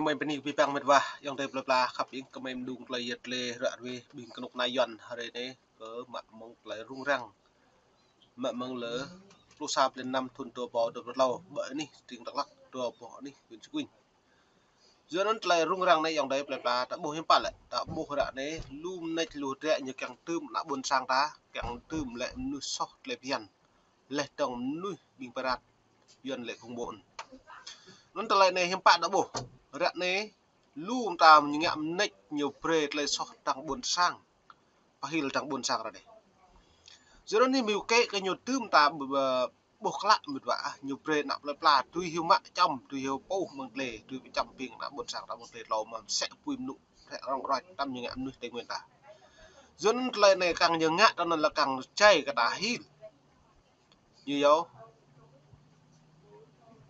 kami pening pipang medwah yang dari bla khap ing kami mendung playet le ratwe bing kenuk nayon hari ini ke mak mong play rung rang mak mong le plusap lên năm thun tua bò được lâu bởi ni tiếng đặc lắc tua bò ni quyền chữ quỳnh giờ nó play rung rang này yang dari bla đã bố hiếm pa lại đã bố ra này lum này lùa rẹ như càng tươm đã buồn sang ta càng tươm lại nuôi sót lệ viền lệ trồng nuôi bing parat viền lệ không bộn nó play này hiếm pa đã bố rạ này lu tam những ngạm nách nhiều pre lại so tăng buồn sang pahil tăng buồn sang ra đây giờ này miu cái nhiều tươm ta buộc lại một vả nhiều pre nạp lại pla tùy hiu mạ trong tùy hiu ô mừng lề tùy bị chậm ping nạp buồn sang ta mừng lề lò mà sẽ quỳnh nụ sẽ rong roi tam những ngạm nuôi tây nguyên ta giờ này này càng nhiều ngạ cho nên là càng chay cả ta hít như yếu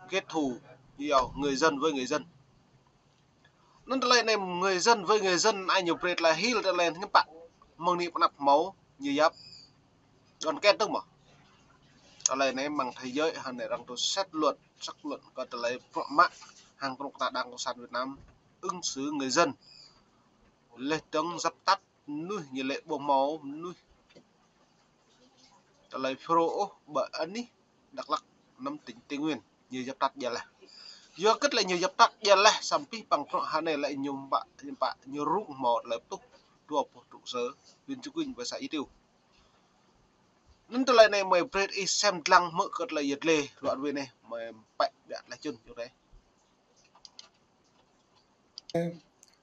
kết thù như yếu người dân với người dân nên đây này người dân với người dân ai nhiều bread là hil lên các bạn mong đi nạp máu như giáp còn kết tức mà đây này bằng thế giới hàng này đang tôi xét luận sắc luận có từ lấy mạng hàng công ta đang cộng sản Việt Nam ứng xử người dân lệ tướng dập tắt nuôi như lệ bộ máu nuôi lấy pro bởi ấn đi đặc lắc năm tỉnh Tây Nguyên như dập tắt giờ là do kết lại nhiều dập tắt giờ là sampai bằng hàng này lại nhung bạn như rụng một lập tức đua một trụ sở viên chức quỳnh và xã y tiêu nên từ lại này mày bread is xem lăng mỡ kết lại nhiệt lề đoạn về này mày bệnh đạn lại chân chỗ đấy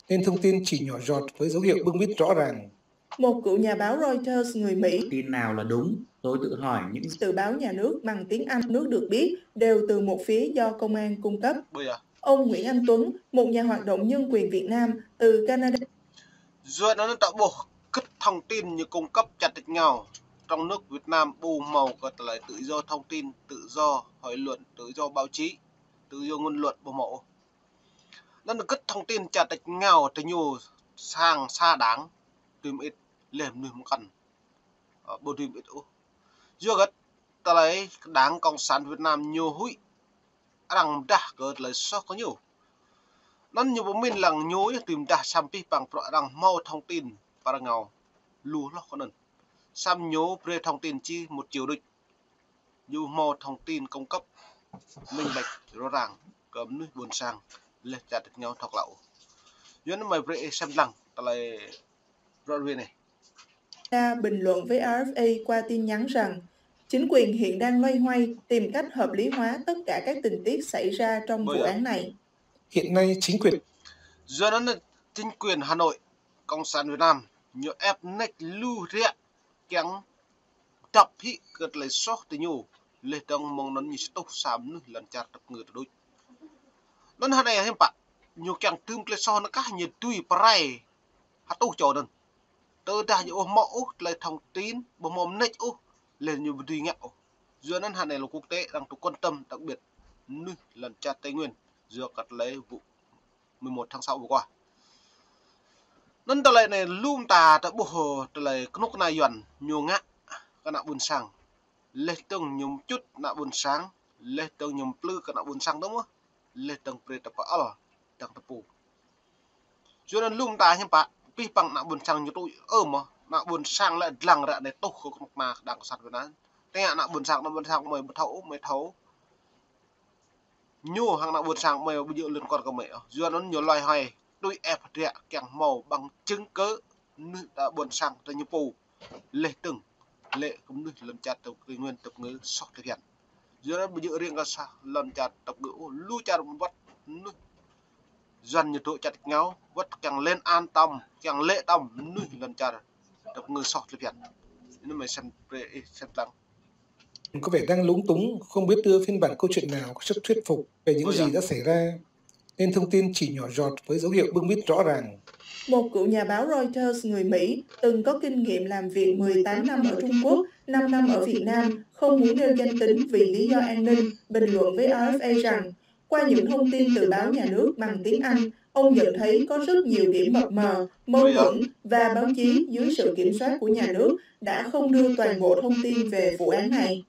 nên thông tin chỉ nhỏ giọt với dấu hiệu bưng bít rõ ràng. Một cựu nhà báo Reuters người Mỹ tin nào là đúng? Tôi tự hỏi những tờ báo nhà nước bằng tiếng Anh nước được biết đều từ một phía do công an cung cấp. Ông Nguyễn Anh Tuấn, một nhà hoạt động nhân quyền Việt Nam từ Canada. Rồi nó tạo bộ cất thông tin như cung cấp chặt địch nhau trong nước Việt Nam bù màu có lại tự do thông tin, tự do hỏi luận, tự do báo chí, tự do ngôn luận bộ mẫu. Nó được cất thông tin chặt địch nhau từ nhiều sang xa đáng tìm ít lềm nuôi một cần bộ tìm ít ô do gật ta lấy đảng cộng sản Việt Nam nhiều hụi rằng đã gật lấy so có nhiều nó nhiều bộ mình lằng nhối tìm đã sampai bằng pro rằng mau thông tin và ngào lù lo con sam nhố pre thông tin chi một chiều địch dù mau thông tin cung cấp minh bạch rõ ràng cấm nuôi buồn sang lên chặt được nhau thọc lậu do nó mày pre xem lằng ta lấy rõ về này bình luận với RFA qua tin nhắn rằng chính quyền hiện đang loay hoay tìm cách hợp lý hóa tất cả các tình tiết xảy ra trong vụ án này. Hiện nay chính quyền do đó là chính quyền Hà Nội, Cộng sản Việt Nam nhiều ép nách lưu rẹ chẳng tập hị cất lấy sót từ nhiều lệ trong mong nó như tốc sám lần chặt tập người đôi nó hà này thêm bạn nhiều càng tươm lấy so nó các nhiệt tùy prai hát tốc cho đơn tớ đã nhiều mẫu lấy thông tin bộ mồm nách ô lên nhiều tùy ngạo giữaนั้นhà này là quốc tế đang tục quan tâm đặc biệt như lần chặt Tây Nguyên giữa cắt lấy vụ 11 tháng 6 vừa qua nên tờ lệ này luôn ta đã bộ tờ lệ nút này dần nhiều ngã các nạn buồn sang lệ từng nhung chút nạn buồn sáng lệ từng nhung plư các nạn buồn sang đúng không lệ từng pre tập ở từng tập bù cho nên luôn ta như bạn pi bằng nạn buồn sang như tôi mà nạn buồn sang lại lằng ra để tốt không mà đang sạt với nó thế nạn buồn sang mày mày thấu nhu hàng nạn buồn sang mày bây giờ lên con của mày do nó nhiều loài hoài đôi ép rẻ kèng màu bằng chứng cớ đã buồn sang tới như pù lệ từng lệ cũng như lần chặt tập người nguyên tập ngữ sót thực hiện do đó bây giờ riêng ra sao lần chặt tập ngữ lưu chặt vắt dần như tụi chặt nhau vắt càng lên an tâm càng lệ tâm nuôi lần chặt tập ngữ sót thực hiện nên mày xem lắng có vẻ đang lúng túng không biết đưa phiên bản câu chuyện nào có sức thuyết phục về những gì đã xảy ra nên thông tin chỉ nhỏ giọt với dấu hiệu bưng bít rõ ràng. Một cựu nhà báo Reuters người Mỹ từng có kinh nghiệm làm việc 18 năm ở Trung Quốc, 5 năm ở Việt Nam, không muốn nêu danh tính vì lý do an ninh, bình luận với RFA rằng qua những thông tin từ báo nhà nước bằng tiếng Anh, ông nhận thấy có rất nhiều điểm mập mờ, mâu thuẫn và báo chí dưới sự kiểm soát của nhà nước đã không đưa toàn bộ thông tin về vụ án này.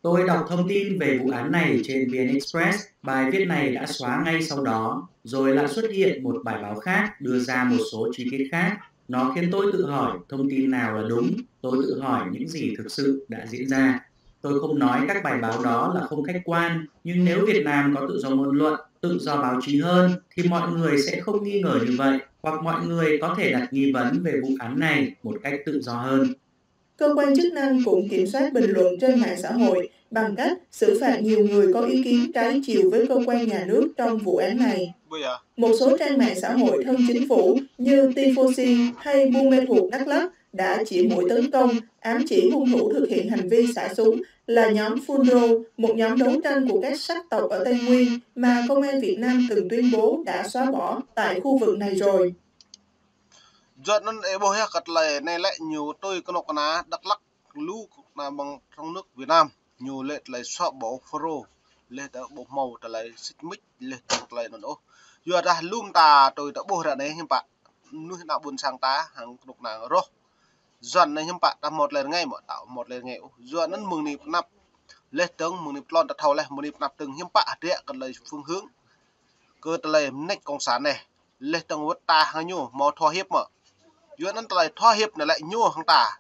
Tôi đọc thông tin về vụ án này trên VN Express. Bài viết này đã xóa ngay sau đó, rồi lại xuất hiện một bài báo khác đưa ra một số chi tiết khác. Nó khiến tôi tự hỏi thông tin nào là đúng, tôi tự hỏi những gì thực sự đã diễn ra. Tôi không nói các bài báo đó là không khách quan, nhưng nếu Việt Nam có tự do ngôn luận, tự do báo chí hơn, thì mọi người sẽ không nghi ngờ như vậy, hoặc mọi người có thể đặt nghi vấn về vụ án này một cách tự do hơn. Cơ quan chức năng cũng kiểm soát bình luận trên mạng xã hội bằng cách xử phạt nhiều người có ý kiến trái chiều với cơ quan nhà nước trong vụ án này. Một số trang mạng xã hội thân chính phủ như Tifosi hay Bume thuộc Đắk Lắk đã chỉ mũi tấn công, ám chỉ hung thủ thực hiện hành vi xả súng là nhóm Phunro, một nhóm đấu tranh của các sắc tộc ở Tây Nguyên mà Công an Việt Nam từng tuyên bố đã xóa bỏ tại khu vực này rồi. Giọt nó ebo ha cắt lại này lại nhiều tôi có nọc ná Đắk Lắk lũ là bằng trong nước Việt Nam nhiều lệ lại xóa bỏ phro lệ đã bộ màu trở lại xích mít lệ lại nó giờ ra lum ta tôi đã bố ra này hiểm bạ nuôi nào buồn sang ta hàng nọc nàng ro dọn này hiểm bạ ta một lần ngay mà tạo một lần ngay dọn nó mừng nịp nắp lệ tướng mừng nịp lon ta thầu lại mừng nịp nắp từng hiểm bạ địa còn lại phương hướng cơ ta lại nách công sản này lệ tướng vất ta hàng nhiêu mò thua hiệp mà dựa nó lại thoa hiệp này lại nhua hàng ta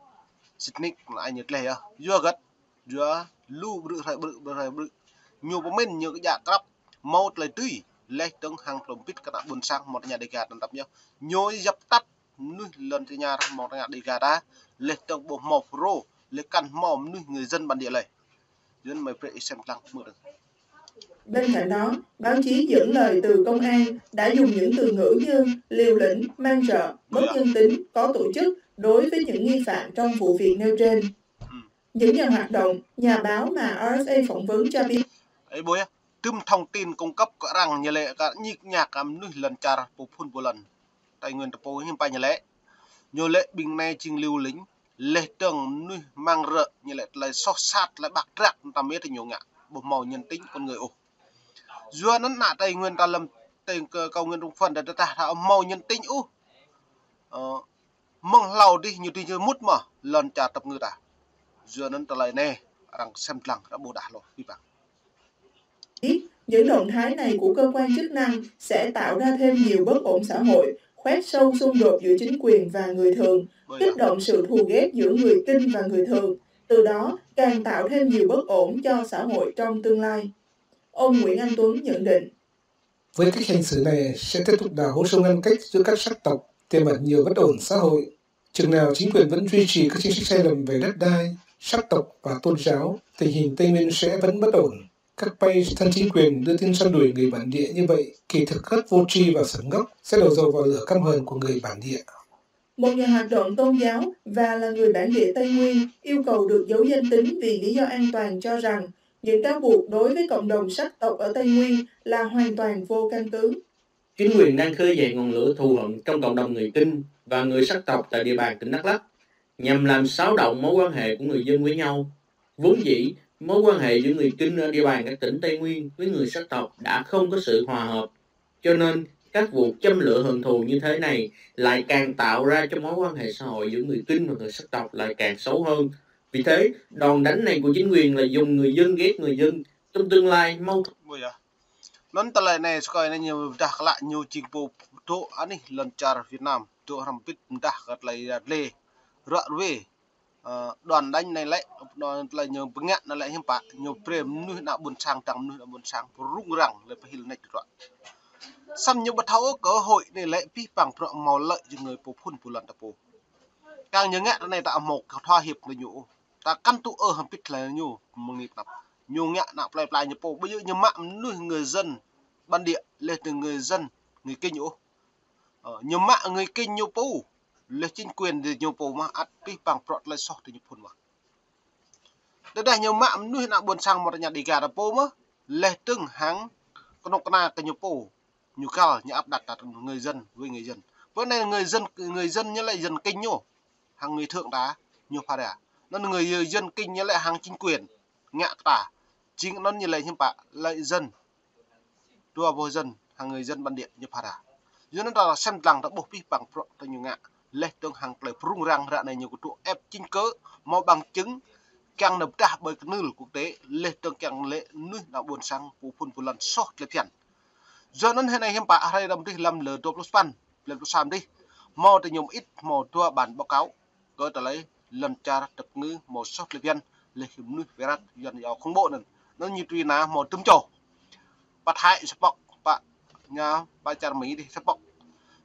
xịt là anh nhật lệ à dưa gật dưa lu bự nhiều bộ men nhiều cái dạ crab mau lại tươi lấy từng hàng lồng pít các bạn buồn sang một nhà đi gạt tập nhau nhồi dập tắt nuôi lần thì nhà một nhà đi gạt đã lấy từng bộ màu pro lấy căn mỏm nuôi người dân bản địa này dân mày phải xem lăng mưa được. Bên cạnh đó, báo chí dẫn lời từ công an đã dùng những từ ngữ như liều lĩnh, man rợ, mất nhân tính, có tổ chức đối với những nghi phạm trong vụ việc nêu trên. Những nhà hoạt động, nhà báo mà RFA phỏng vấn cho biết. Ấy bố tùm thông tin cung cấp có rằng nhà lệ cả nhịp nhạc nuôi lần char bộ phun bộ lần tại nguyên tập bộ hiểm bài nhà lệ nhiều lệ bình này trình liều lính lệ tường nuôi mang rợ nhà lệ lại xót sát lại bạc rạc tầm biết thì nhiều ngạ bộ màu nhân tính con người ồ dưa nó nạ tay nguyên ta lâm tay cầu nguyên trong phần để ta thảo màu nhân tính ú mong lầu đi nhiều đi mút mà lần trả tập người ta dưa nó ta lại nè rằng xem lăng đã bù đả rồi đi bằng những động thái này của cơ quan chức năng sẽ tạo ra thêm nhiều bất ổn xã hội, khoét sâu xung đột giữa chính quyền và người thường, kích động sự thù ghét giữa người Kinh và người thường, từ đó càng tạo thêm nhiều bất ổn cho xã hội trong tương lai. Ông Nguyễn Anh Tuấn nhận định. Với cách hành xử này sẽ tiếp tục đào hố sâu ngăn cách giữa các sắc tộc, tiềm ẩn nhiều bất ổn xã hội. Chừng nào chính quyền vẫn duy trì các chính sách sai lầm về đất đai, sắc tộc và tôn giáo, tình hình Tây Nguyên sẽ vẫn bất ổn. Các page thân chính quyền đưa tin săn đuổi người bản địa như vậy, kỳ thực rất vô tri và sẩn ngốc, sẽ đổ dầu vào lửa căm hờn của người bản địa. Một nhà hoạt động tôn giáo và là người bản địa Tây Nguyên yêu cầu được giấu danh tính vì lý do an toàn cho rằng những cáo buộc đối với cộng đồng sắc tộc ở Tây Nguyên là hoàn toàn vô căn cứ. Chính quyền đang khơi dậy ngọn lửa thù hận trong cộng đồng người Kinh và người sắc tộc tại địa bàn tỉnh Đắk Lắk nhằm làm xáo động mối quan hệ của người dân với nhau. Vốn dĩ, mối quan hệ giữa người Kinh ở địa bàn các tỉnh Tây Nguyên với người sắc tộc đã không có sự hòa hợp, cho nên các vụ châm lửa hận thù như thế này lại càng tạo ra cho mối quan hệ xã hội giữa người Kinh và người sắc tộc lại càng xấu hơn. Vì thế, đòn đánh này của chính quyền là dùng người dân ghét người dân, trong tương lai mâu thuẫn. Non talai này sekolah này nhiều dah lại nhiều chính phủ to ani lancar Việt Nam to hampit dah kat lai le rạ về đoàn đánh này lại đoàn lại nhiều pengat lại hiểm bạ nhiều prem nuôi nạ buồn sang tầng nuôi nạ buồn sang rung răng lại phải hiểu này rồi xăm nhiều bắt tháo cơ hội này lại pi bằng pro màu lợi cho người po phun po lần ta po càng nhớ ngạ này ta một thoa hiệp là nhủ ta căn tụ ở hampit là nhủ mừng nịp nạp nhủ ngạ nạp lại như po bây giờ như mạng nuôi người dân bản địa lên từ người dân người Kinh nhủ nhiều mạng người Kinh nhiều po lên chính quyền thì nhiều po mà ắt pi bằng pro lại sót thì nhiều phun mà đây nhiều mạng nuôi nạ buồn sang một nhà đi gà là po mà lên từng hàng con nông na cái nhiều po nhiều cao như áp đặt người dân với người dân bữa nay người dân như lại dân Kinh nhổ hàng người thượng đá nhiều pha đà nó người dân Kinh như lại hàng chính quyền ngạ tả chính nó như lại hiểm bạ lại dân đua vô dân hàng người dân bản địa như pha đà dưới nó là xem rằng đã buộc bằng pro nhiều ngạ lệ tương hàng lời rung răng rạ này nhiều của tụ ép chính cớ mau bằng chứng càng nập ta bởi cái nư quốc tế lệ tương càng lệ nư đã buồn sang phù phun phù lần sót lệ phiền do nên hiện nay hiếm bạ hay đồng đi làm lừa đột lúc pan lên lúc sam đi mò thì nhung ít mò tua bản báo cáo có trở lấy lần tra tập ngư một sót lệ phiền lệ hiểm nư về rát dần dào không bộ nữa nó như truy ná mò tấm trổ bắt hại sắp bọc bạn nhà ba cha mỹ đi sắp bọc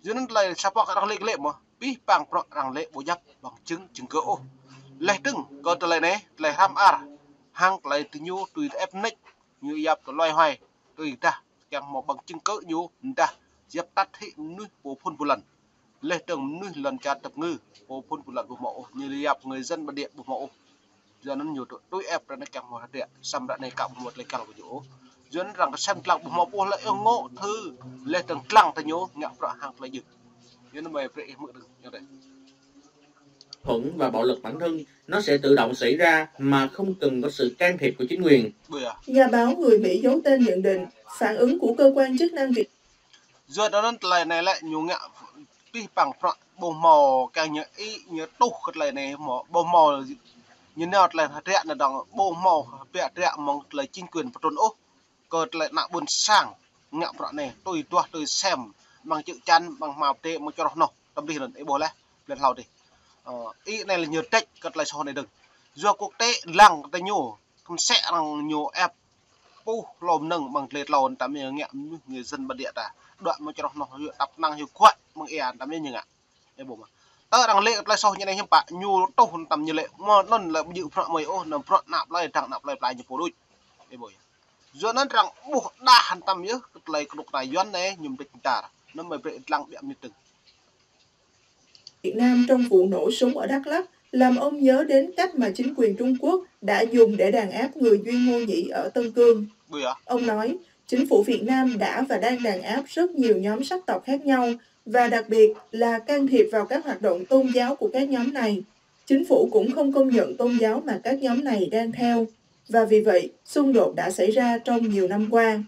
dưới nên là sắp bọc đang lệ mà bí bằng đang lệ bộ giáp bằng chứng cỡ lệ tưng có trở lại này lệ ham hang lại từ nhu tùy ép nick như giáp của loài hoài tùy ta càng một bằng chứng cỡ nhu ta giáp tắt hiện nuôi bộ phun một lần lệ tưng nuôi lần cha tập ngư bộ phun một lần bộ mộ như giáp người dân bản địa bộ mộ giờ nó nhiều tụi ép ra nó càng một địa xăm đã này cộng một lấy càng của chỗ dẫn rằng xem lặng bộ mộ lại ngộ thư lệ tưng lặng ta nhố ngạo ra hàng lại dừng nên nó mày phải mượn được như vậy thuẫn và bạo lực bản thân nó sẽ tự động xảy ra mà không cần có sự can thiệp của chính quyền. Nhà báo người Mỹ giấu tên nhận định phản ứng của cơ quan chức năng Việt. Giờ đó nó lại này lại nhiều ngạ pi bằng bồ mò càng nhớ ý nhớ tu cái lại này mò bồ mò như nào lại rẽ là đằng bồ mò rẽ mong lại chính quyền và trốn ốc cơ lại nặng buồn sang ngạ này tôi xem bằng chữ chăn bằng màu tê một cho nó tâm đi lần ấy bố lại lần hào đi ý này là nhiều trách cất lại sau này đừng do quốc tế lăng ta nhổ không sẽ rằng nhổ ép pu lồm nâng bằng lệt lòn tạm như ngẹ người dân bản địa ta đoạn một cho nó đập năng hiệu quả bằng e tạm như ngạ em bộ mà tớ đang lệ lại sau như này hiếm bạn nhổ tâu hơn tầm như lệ mà nó là dự phận mày ô nằm phận nạp lại thằng nạp lại như phố đôi em bộ do nó rằng buộc đa hành tầm nhớ lại lục này doan này nhung địch ta nó mới bị lăng bị như từng Việt Nam trong vụ nổ súng ở Đắk Lắk làm ông nhớ đến cách mà chính quyền Trung Quốc đã dùng để đàn áp người Duy Ngô Nhĩ ở Tân Cương. Ông nói, chính phủ Việt Nam đã và đang đàn áp rất nhiều nhóm sắc tộc khác nhau và đặc biệt là can thiệp vào các hoạt động tôn giáo của các nhóm này. Chính phủ cũng không công nhận tôn giáo mà các nhóm này đang theo và vì vậy xung đột đã xảy ra trong nhiều năm qua.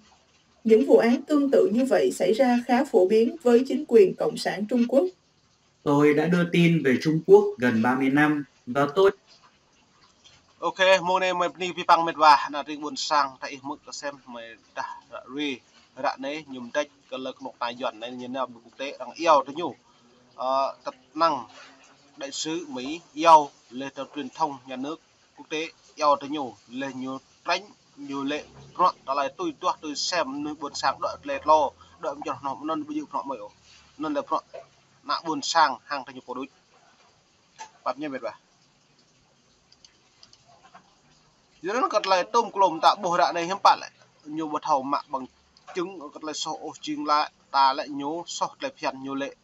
Những vụ án tương tự như vậy xảy ra khá phổ biến với chính quyền Cộng sản Trung Quốc. Tôi đã đưa tin về Trung Quốc gần 30 năm và tôi ok mô này mày đi pipang mệt và là riêng buồn sang tại mức xem mày đã ri đã này nhung trách cái lực một tài dọn này như nào quốc tế đang yêu thế nhủ tập năng đại sứ Mỹ yêu lệ tập truyền thông nhà nước quốc tế yêu thế nhủ lệ nhiều tránh nhiều lệ đó là tôi xem nơi buồn sang đợi lệ lo đợi cho nó nên bây giờ họ mới nên là nạ buồn sang hàng thành phố đối bắp như vậy vậy dưới nó cật lại tôm cồn tạ bồ đạ này hiếm bạn lại nhiều bột hầu mạ bằng trứng cật lại sổ trứng lại ta lại nhố sọt lại phiền nhiều lệ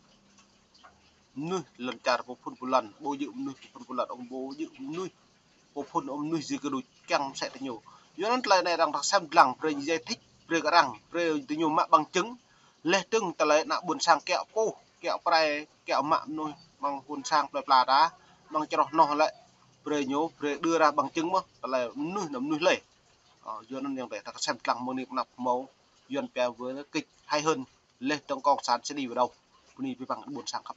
nuôi lần trả bộ phun một lần bố dự nuôi phun một lần ông bố dự nuôi bộ phun ông nuôi gì cái đôi căng sẽ thấy nhiều dưới nó lại này đang xem lằng về giải thích về cái rằng về từ nhiều mạ bằng trứng lệ trứng ta lại nạ buồn sang kẹo cô kẹo prai kẹo mạ nuôi bằng buồn sang là đá bằng cho nó lại về nhố về đưa ra bằng chứng mà là nuôi lệ do nên để ta xem lằng một niệm nạp máu duyên kèo với kịch hay hơn lên trong con sán sẽ đi vào đâu đi với bằng buồn sang khắp